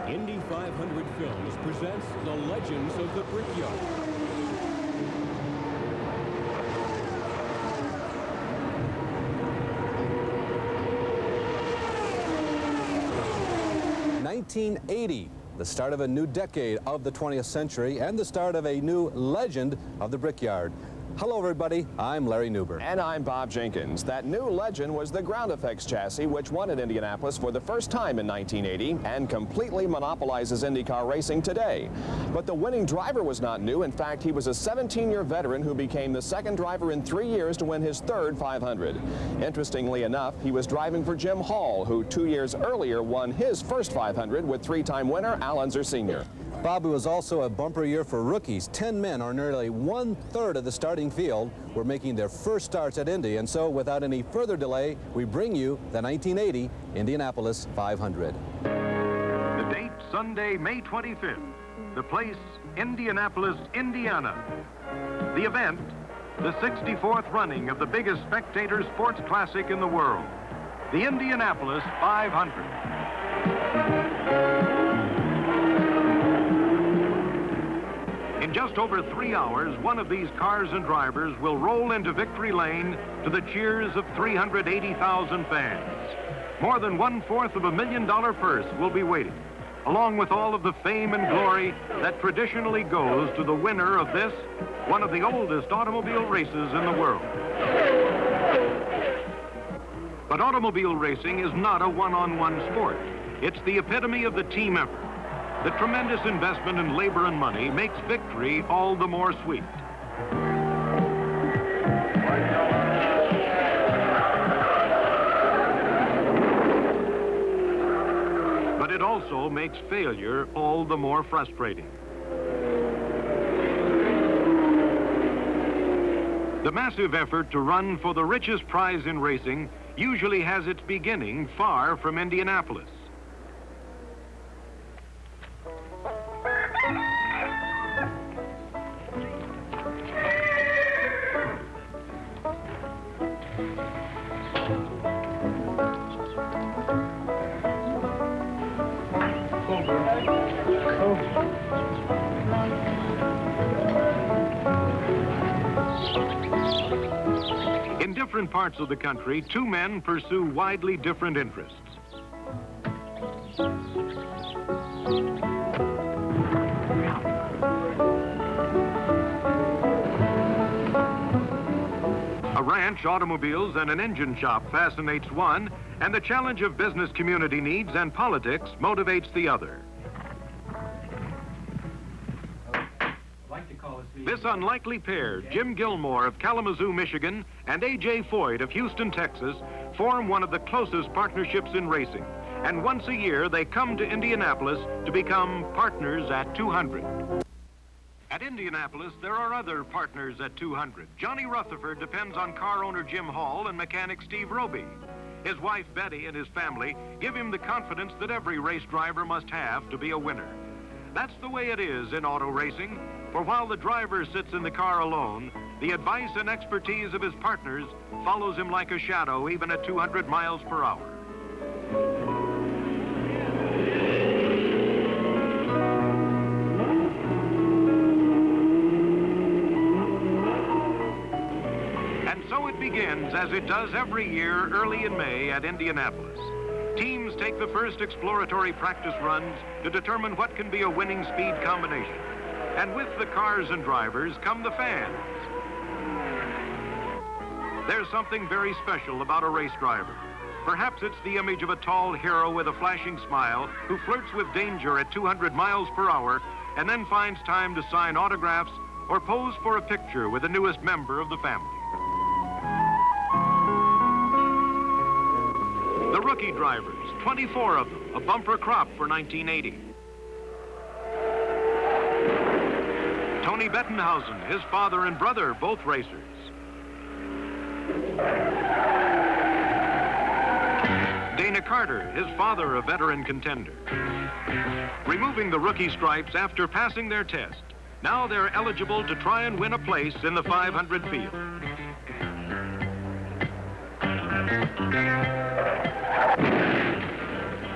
Indy 500 Films presents The Legends of the Brickyard. (1980), the start of a new decade of the 20th century and the start of a new legend of the Brickyard. Hello, everybody. I'm Larry Newber. And I'm Bob Jenkins. That new legend was the ground effects chassis, which won at Indianapolis for the first time in 1980 and completely monopolizes IndyCar racing today. But the winning driver was not new. In fact, he was a 17-year veteran who became the second driver in 3 years to win his third 500. Interestingly enough, he was driving for Jim Hall, who 2 years earlier won his first 500 with three-time winner Al Unser Sr. Bob, it was also a bumper year for rookies. 10 men, or nearly 1/3 of the starting field, were making their first starts at Indy. And so, without any further delay, we bring you the 1980 Indianapolis 500. The date, Sunday, May 25th. The place, Indianapolis, Indiana. The event, the 64th running of the biggest spectator sports classic in the world, the Indianapolis 500. In just over 3 hours, one of these cars and drivers will roll into victory lane to the cheers of 380,000 fans. More than $1/4 of $1 million purse will be waiting, along with all of the fame and glory that traditionally goes to the winner of this, one of the oldest automobile races in the world. But automobile racing is not a one-on-one sport. It's the epitome of the team effort. The tremendous investment in labor and money makes victory all the more sweet. But it also makes failure all the more frustrating. The massive effort to run for the richest prize in racing usually has its beginning far from Indianapolis. In different parts of the country, two men pursue widely different interests. A ranch, automobiles, and an engine shop fascinates one, and the challenge of business community needs and politics motivates the other. This unlikely pair, Jim Gilmore of Kalamazoo, Michigan, and A.J. Foyt of Houston, Texas, form one of the closest partnerships in racing. And once a year, they come to Indianapolis to become partners at 200. At Indianapolis, there are other partners at 200. Johnny Rutherford depends on car owner Jim Hall and mechanic Steve Roby. His wife, Betty, and his family give him the confidence that every race driver must have to be a winner. That's the way it is in auto racing, for while the driver sits in the car alone, the advice and expertise of his partners follows him like a shadow even at 200 miles per hour. And so it begins, as it does every year early in May at Indianapolis. Teams take the first exploratory practice runs to determine what can be a winning speed combination. And with the cars and drivers come the fans. There's something very special about a race driver. Perhaps it's the image of a tall hero with a flashing smile who flirts with danger at 200 miles per hour and then finds time to sign autographs or pose for a picture with the newest member of the family. The rookie drivers, 24 of them, a bumper crop for 1980. Tony Bettenhausen, his father and brother, both racers. Dana Carter, his father, a veteran contender. Removing the rookie stripes after passing their test, now they're eligible to try and win a place in the 500 field.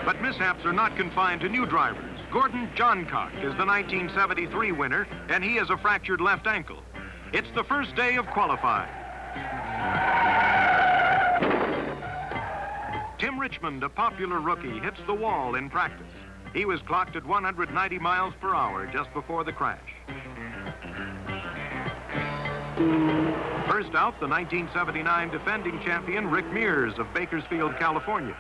But mishaps are not confined to new drivers. Gordon Johncock is the 1973 winner, and he has a fractured left ankle. It's the first day of qualifying. Tim Richmond, a popular rookie, hits the wall in practice. He was clocked at 190 miles per hour just before the crash. First out, the 1979 defending champion, Rick Mears of Bakersfield, California.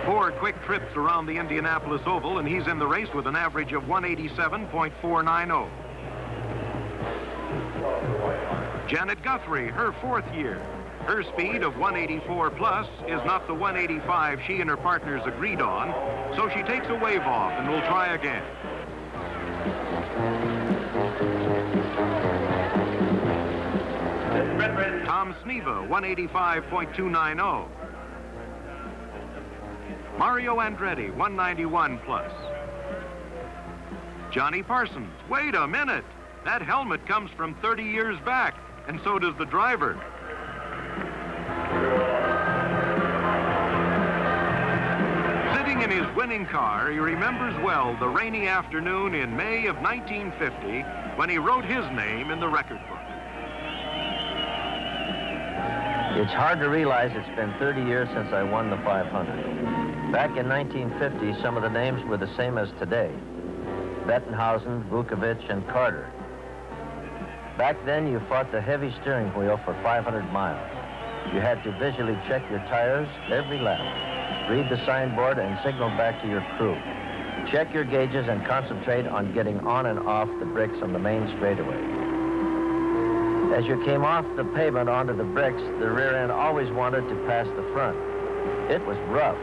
Four quick trips around the Indianapolis Oval, and he's in the race with an average of 187.490. Janet Guthrie, her fourth year. Her speed of 184 plus is not the 185 she and her partners agreed on, so she takes a wave off and will try again. Tom Sneva, 185.290. Mario Andretti, 191 plus. Johnny Parsons, wait a minute. That helmet comes from 30 years back, and so does the driver. Sitting in his winning car, he remembers well the rainy afternoon in May of 1950 when he wrote his name in the record book. It's hard to realize it's been 30 years since I won the 500. Back in 1950, some of the names were the same as today. Bettenhausen, Vukovic, and Carter. Back then, you fought the heavy steering wheel for 500 miles. You had to visually check your tires every lap, read the signboard, and signal back to your crew. Check your gauges and concentrate on getting on and off the bricks on the main straightaway. As you came off the pavement onto the bricks, the rear end always wanted to pass the front. It was rough.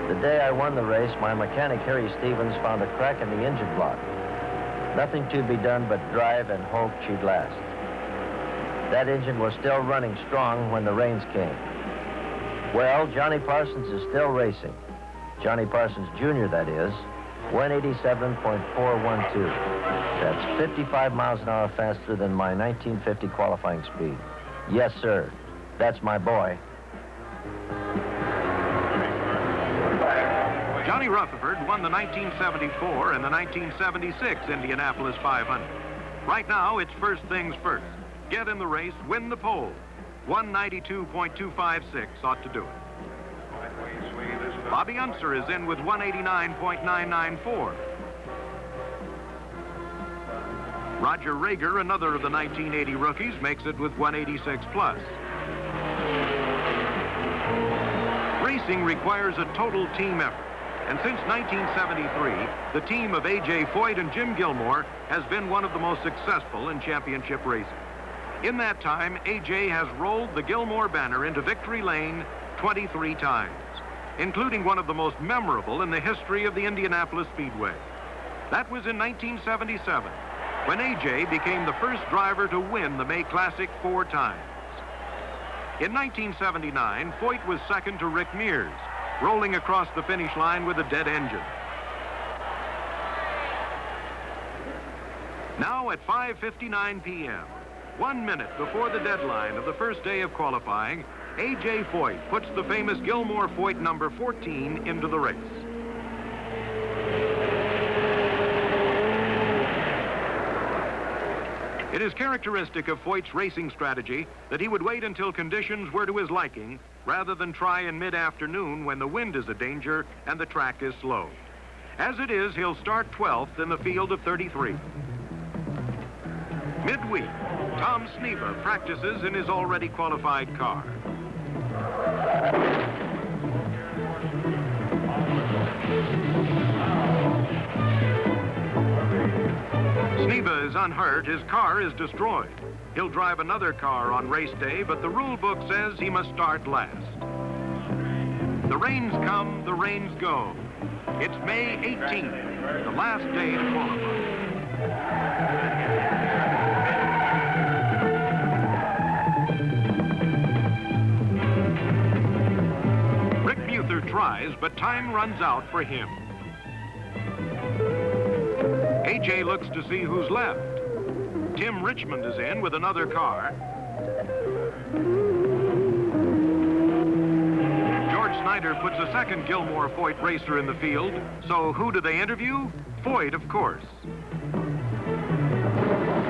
The day I won the race, my mechanic, Harry Stevens, found a crack in the engine block. Nothing to be done but drive and hope she'd last. That engine was still running strong when the rains came. Well, Johnny Parsons is still racing. Johnny Parsons Jr., that is, 187.412. That's 55 miles an hour faster than my 1950 qualifying speed. Yes, sir. That's my boy. Johnny Rutherford won the 1974 and the 1976 Indianapolis 500. Right now, it's first things first. Get in the race, win the pole. 192.256 ought to do it. Bobby Unser is in with 189.994. Roger Rager, another of the 1980 rookies, makes it with 186 plus. Racing requires a total team effort. And since 1973, the team of A.J. Foyt and Jim Gilmore has been one of the most successful in championship racing. In that time, A.J. has rolled the Gilmore banner into victory lane 23 times, including one of the most memorable in the history of the Indianapolis Speedway. That was in 1977, when A.J. became the first driver to win the May Classic 4 times. In 1979, Foyt was second to Rick Mears, rolling across the finish line with a dead engine. Now at 5:59 p.m., 1 minute before the deadline of the first day of qualifying, A.J. Foyt puts the famous Gilmore-Foyt number 14 into the race. It is characteristic of Foyt's racing strategy that he would wait until conditions were to his liking rather than try in mid-afternoon when the wind is a danger and the track is slow. As it is, he'll start 12th in the field of 33. Midweek, Tom Sneva practices in his already qualified car. Sneva is unhurt. His car is destroyed. He'll drive another car on race day, but the rule book says he must start last. The rains come, the rains go. It's May 18th, the last day to qualify. Rick Muther tries, but time runs out for him. A.J. looks to see who's left. Tim Richmond is in with another car. Snyder puts a second Gilmore-Foyt racer in the field. So who do they interview? Foyt, of course.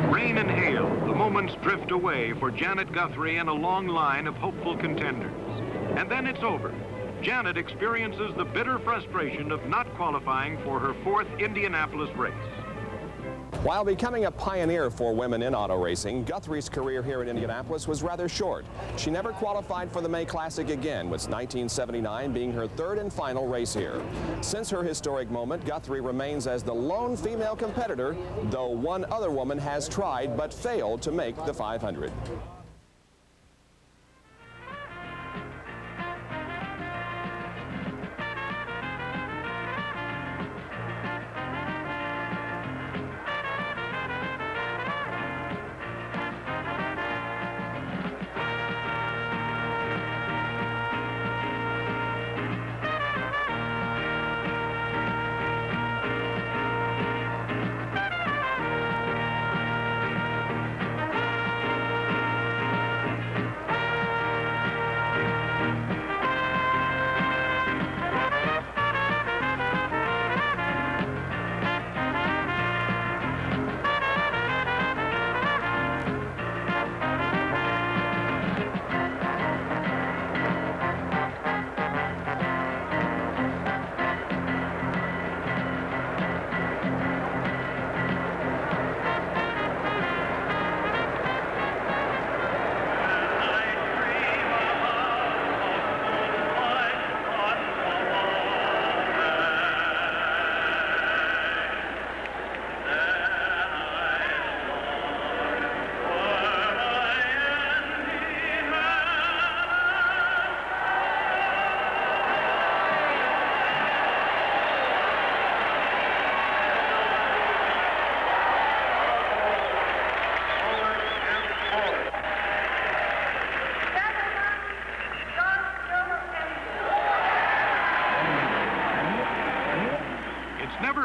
Rain and hail, the moments drift away for Janet Guthrie and a long line of hopeful contenders. And then it's over. Janet experiences the bitter frustration of not qualifying for her 4th Indianapolis race. While becoming a pioneer for women in auto racing, Guthrie's career here at Indianapolis was rather short. She never qualified for the May Classic again, with 1979 being her 3rd and final race here. Since her historic moment, Guthrie remains as the lone female competitor, though one other woman has tried but failed to make the 500.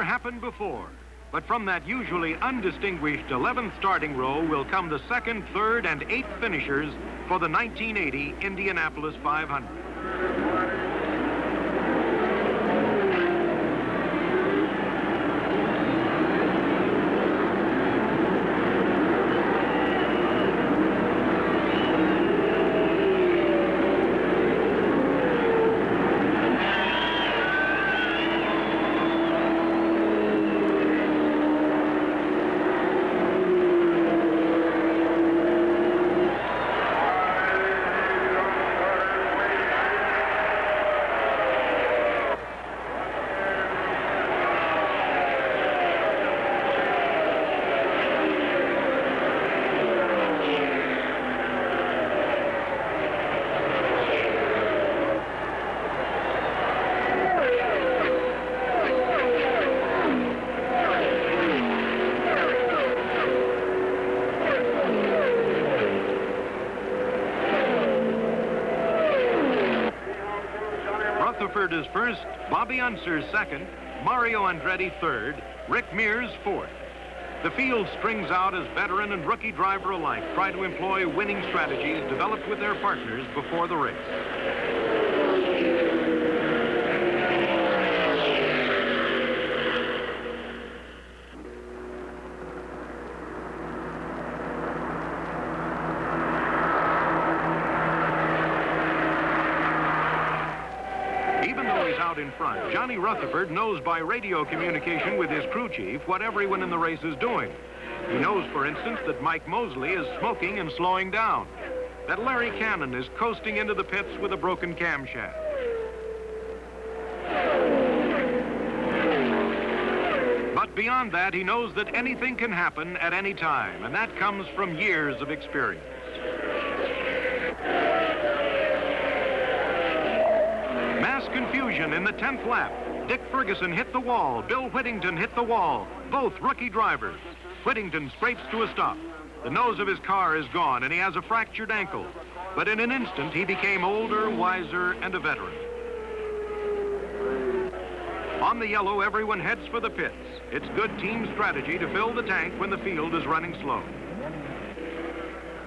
Happened before, but from that usually undistinguished 11th starting row will come the 2nd, 3rd, and 8th finishers for the 1980 Indianapolis 500. Rutherford is first, Bobby Unser second, Mario Andretti third, Rick Mears fourth. The field strings out as veteran and rookie driver alike try to employ winning strategies developed with their partners before the race. In front, Johnny Rutherford knows by radio communication with his crew chief what everyone in the race is doing. He knows, for instance, that Mike Mosley is smoking and slowing down, that Larry Cannon is coasting into the pits with a broken camshaft. But beyond that, he knows that anything can happen at any time, and that comes from years of experience. Confusion in the 10th lap. Dick Ferguson hit the wall. Bill Whittington hit the wall. Both rookie drivers. Whittington scrapes to a stop. The nose of his car is gone, and he has a fractured ankle. But in an instant, he became older, wiser, and a veteran. On the yellow, everyone heads for the pits. It's good team strategy to fill the tank when the field is running slow.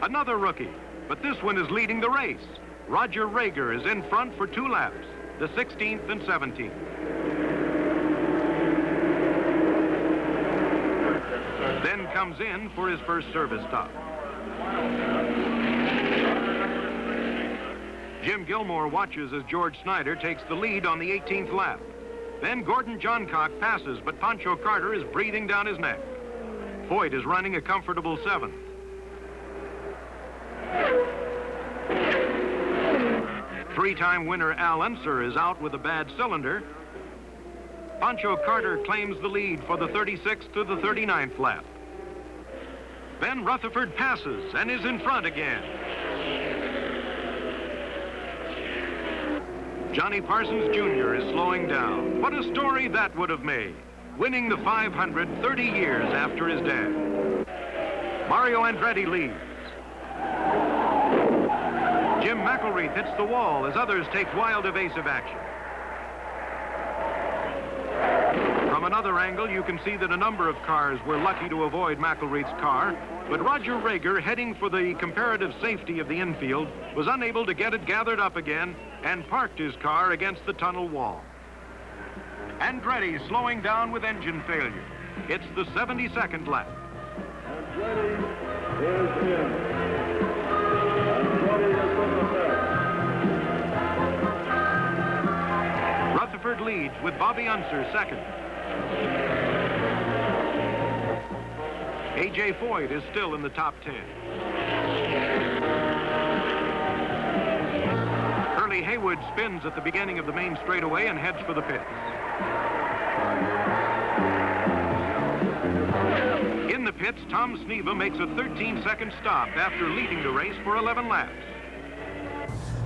Another rookie, but this one is leading the race. Roger Rager is in front for 2 laps. the 16th and 17th. Then comes in for his first service stop. Jim Gilmore watches as George Snyder takes the lead on the 18th lap. Then Gordon Johncock passes, but Pancho Carter is breathing down his neck. Foyt is running a comfortable 7th. Three-time winner Al Unser is out with a bad cylinder. Pancho Carter claims the lead for the 36th to the 39th lap. Then Rutherford passes and is in front again. Johnny Parsons Jr. is slowing down. What a story that would have made, winning the 500 30 years after his dad. Mario Andretti leads. Jim McElreath hits the wall as others take wild evasive action. From another angle, you can see that a number of cars were lucky to avoid McElreath's car, but Roger Rager, heading for the comparative safety of the infield, was unable to get it gathered up again and parked his car against the tunnel wall. Andretti slowing down with engine failure. It's the 72nd lap. Andretti is in. Andretti is in the back. Rutherford leads with Bobby Unser second. A.J. Foyt is still in the top 10. Hurley Haywood spins at the beginning of the main straightaway and heads for the pits. In the pits, Tom Sneva makes a 13-second stop after leading the race for 11 laps.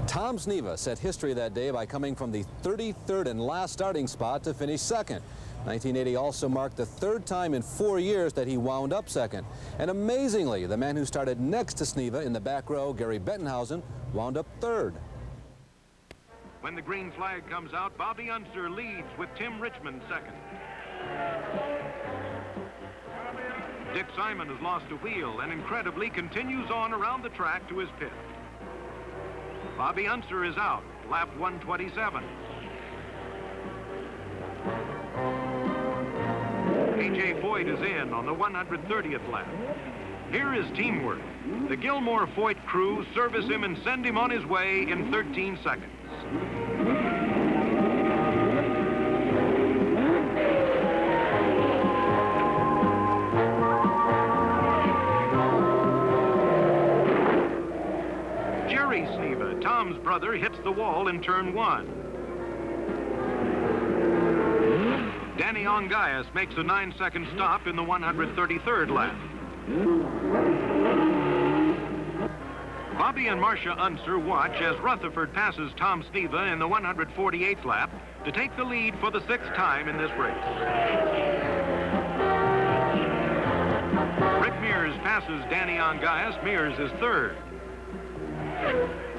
Tom Sneva set history that day by coming from the 33rd and last starting spot to finish second. 1980 also marked the third time in 4 years that he wound up second. And amazingly, the man who started next to Sneva in the back row, Gary Bettenhausen, wound up third. When the green flag comes out, Bobby Unser leads with Tim Richmond second. Dick Simon has lost a wheel and incredibly continues on around the track to his pit. Bobby Unser is out, lap 127. A.J. Foyt is in on the 130th lap. Here is teamwork. The Gilmore-Foyt crew service him and send him on his way in 13 seconds. Jerry Sneva, Tom's brother, hits the wall in turn 1. Danny Ongaias makes a 9-second stop in the 133rd lap. Bobby and Marcia Unser watch as Rutherford passes Tom Sneva in the 148th lap to take the lead for the 6th time in this race. Rick Mears passes Danny Ongaias. Mears is third.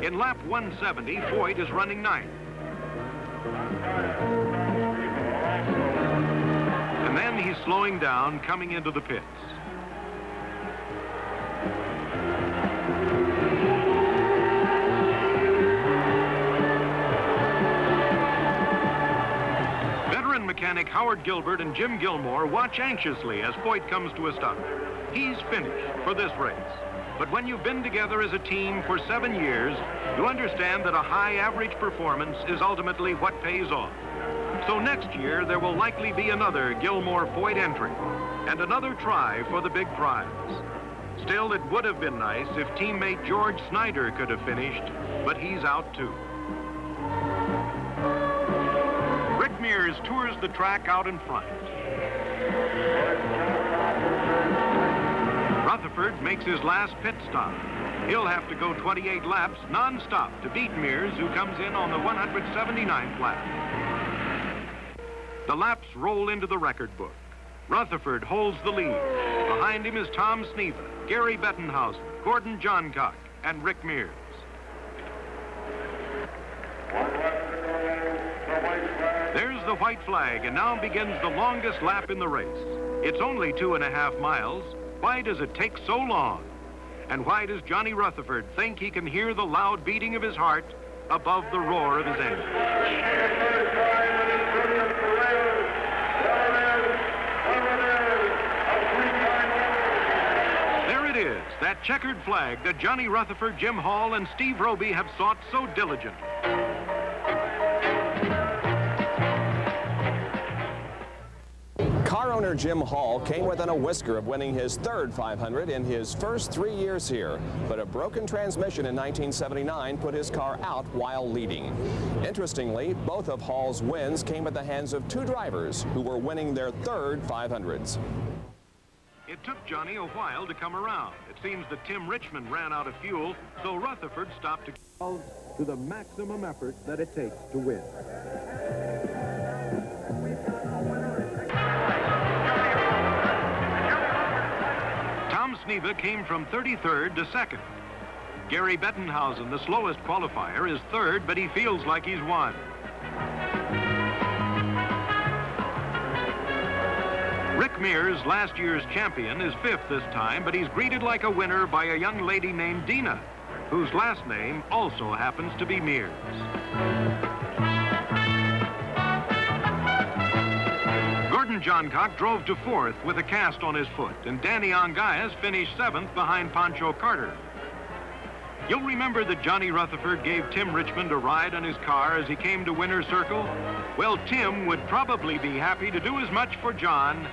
In lap 170, Foyt is running 9th. And then he's slowing down, coming into the pits. Veteran mechanic Howard Gilbert and Jim Gilmore watch anxiously as Foyt comes to a stop. He's finished for this race. But when you've been together as a team for 7 years, you understand that a high average performance is ultimately what pays off. So next year, there will likely be another Gilmore-Foyt entry and another try for the big prize. Still, it would have been nice if teammate George Snyder could have finished, but he's out too. Rick Mears tours the track out in front. Rutherford makes his last pit stop. He'll have to go 28 laps non-stop to beat Mears, who comes in on the 179th lap. The laps roll into the record book. Rutherford holds the lead. Behind him is Tom Sneva, Gary Bettenhausen, Gordon Johncock, and Rick Mears. There's the white flag, and now begins the longest lap in the race. It's only 2.5 miles. Why does it take so long? And why does Johnny Rutherford think he can hear the loud beating of his heart above the roar of his engine. There it is, that checkered flag that Johnny Rutherford, Jim Hall, and Steve Roby have sought so diligently. Car owner Jim Hall came within a whisker of winning his third 500 in his first 3 years here, but a broken transmission in 1979 put his car out while leading. Interestingly, both of Hall's wins came at the hands of two drivers who were winning their third 500s. It took Johnny a while to come around. It seems that Tim Richmond ran out of fuel, so Rutherford stopped to the maximum effort that it takes to win. Tom Sneva came from 33rd to 2nd. Gary Bettenhausen, the slowest qualifier, is 3rd, but he feels like he's won. Rick Mears, last year's champion, is 5th this time, but he's greeted like a winner by a young lady named Dina, whose last name also happens to be Mears. Gordon Johncock drove to 4th with a cast on his foot, and Danny Ongayas finished 7th behind Pancho Carter. You'll remember that Johnny Rutherford gave Tim Richmond a ride on his car as he came to Winner's Circle? Well, Tim would probably be happy to do as much for John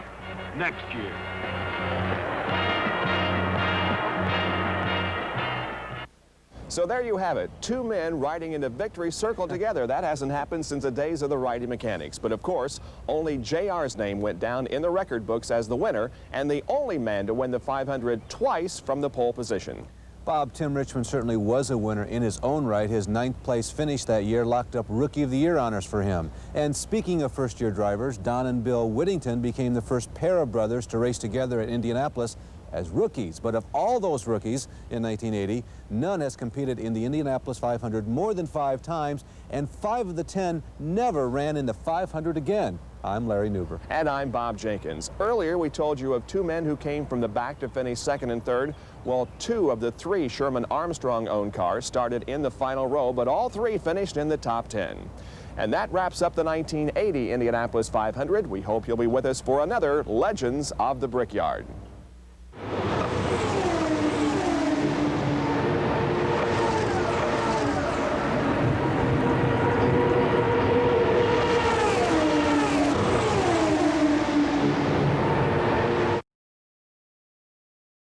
next year. So there you have it, two men riding into victory circle together. That hasn't happened since the days of the righty mechanics. But of course, only JR's name went down in the record books as the winner and the only man to win the 500 twice from the pole position. Bob, Tim Richmond certainly was a winner in his own right. His 9th place finish that year locked up Rookie of the Year honors for him. And speaking of first-year drivers, Don and Bill Whittington became the first pair of brothers to race together at Indianapolis as rookies. But of all those rookies in 1980, none has competed in the Indianapolis 500 more than 5 times, and 5 of the 10 never ran in the 500 again. I'm Larry Newber. And I'm Bob Jenkins. Earlier, we told you of 2 men who came from the back to finish 2nd and 3rd. Well, 2 of the 3 Sherman Armstrong-owned cars started in the final row, but all 3 finished in the top 10. And that wraps up the 1980 Indianapolis 500. We hope you'll be with us for another Legends of the Brickyard.